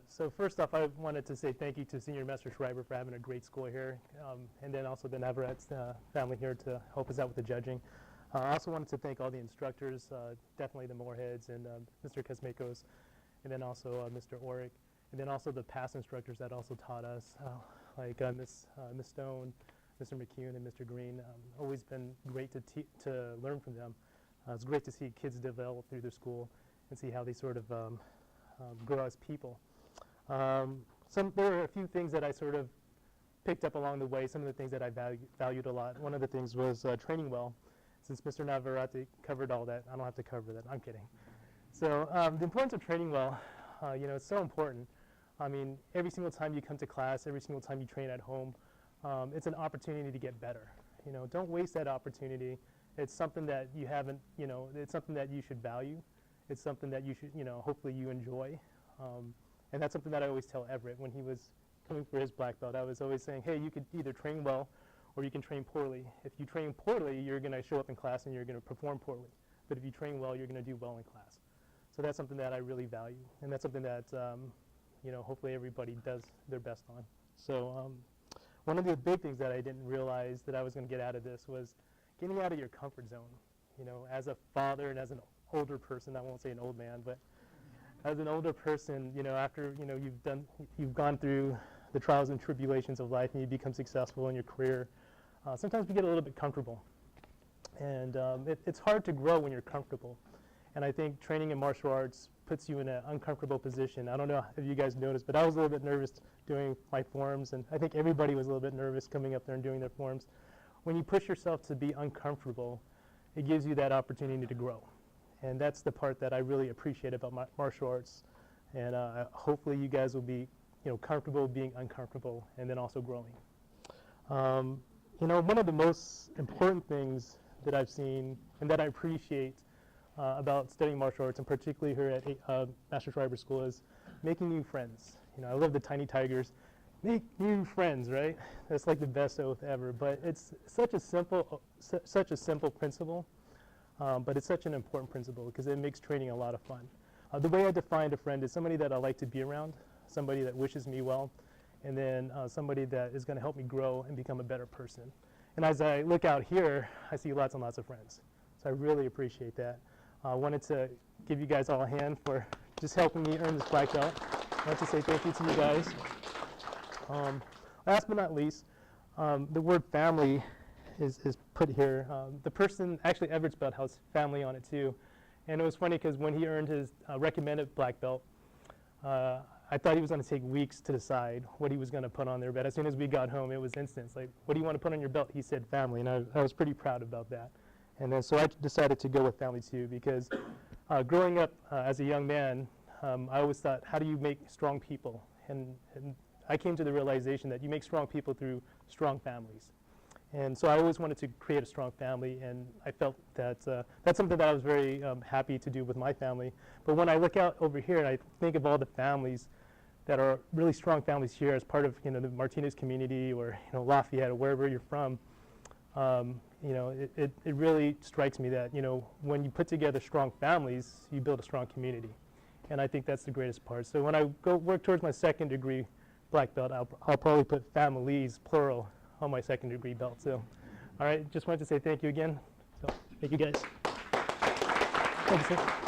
So first off, I wanted to say thank you to Senior Master Schreiber for having a great school here, and then also the Navarrete family here to help us out with the judging. I also wanted to thank all the instructors, definitely the Moorheads and Mr. Kosmakos, and then also Mr. Orick, and then also the past instructors that also taught us, like Miss Stone, Mr. McCune, and Mr. Green. Always been great to learn from them. It's great to see kids develop through their school and see how they sort of grow as people. There were a few things that I sort of picked up along the way, some of the things that I valued a lot. One of the things was training well. Since Mr. Navarrete covered all that, I don't have to cover that. I'm kidding. So the importance of training well, it's so important. I mean, every single time you come to class, every single time you train at home, it's an opportunity to get better. Don't waste that opportunity. It's something that you haven't, it's something that you should value. It's something that you should, hopefully you enjoy. And that's something that I always tell Everett when he was coming for his black belt. I was always saying, hey, you could either train well or you can train poorly. If you train poorly, you're going to show up in class and you're going to perform poorly. But if you train well, you're going to do well in class. So that's something that I really value. And that's something that, hopefully everybody does their best on. So one of the big things that I didn't realize that I was going to get out of this was getting out of your comfort zone. As a father and as an older person, I won't say an old man, but as an older person, after you've gone through the trials and tribulations of life and you become successful in your career, sometimes we get a little bit comfortable. And it's hard to grow when you're comfortable. And I think training in martial arts puts you in an uncomfortable position. I don't know if you guys noticed, but I was a little bit nervous doing my forms, and I think everybody was a little bit nervous coming up there and doing their forms. When you push yourself to be uncomfortable, it gives you that opportunity to grow. And that's the part that I really appreciate about martial arts. And hopefully you guys will be comfortable being uncomfortable and then also growing. One of the most important things that I've seen and that I appreciate about studying martial arts, and particularly here at Master Schreiber School, is making new friends. I love the Tiny Tigers. Make new friends, right? That's like the best oath ever. But it's such a simple principle, but it's such an important principle because it makes training a lot of fun. The way I defined a friend is somebody that I like to be around, somebody that wishes me well, and then somebody that is going to help me grow and become a better person. And as I look out here, I see lots and lots of friends. So I really appreciate that. I wanted to give you guys all a hand for just helping me earn this black belt. I want to say thank you to you guys. Last but not least, the word family is put here. The person, actually Everett's belt has family on it too. And it was funny because when he earned his recommended black belt, I thought he was going to take weeks to decide what he was going to put on there. But as soon as we got home, it was instant. It's like, what do you want to put on your belt? He said family, and I was pretty proud about that. And then so I decided to go with family too, because growing up as a young man, I always thought, how do you make strong people? And I came to the realization that you make strong people through strong families. And so I always wanted to create a strong family, and I felt that that's something that I was very happy to do with my family. But when I look out over here and I think of all the families that are really strong families here as part of the Martinez community or Lafayette or wherever you're from, it really strikes me that when you put together strong families, you build a strong community. And I think that's the greatest part. So when I go work towards my second degree black belt, I'll probably put families, plural, on my second degree belt. So, all right, just wanted to say thank you again. So, thank you guys. Thank you, sir.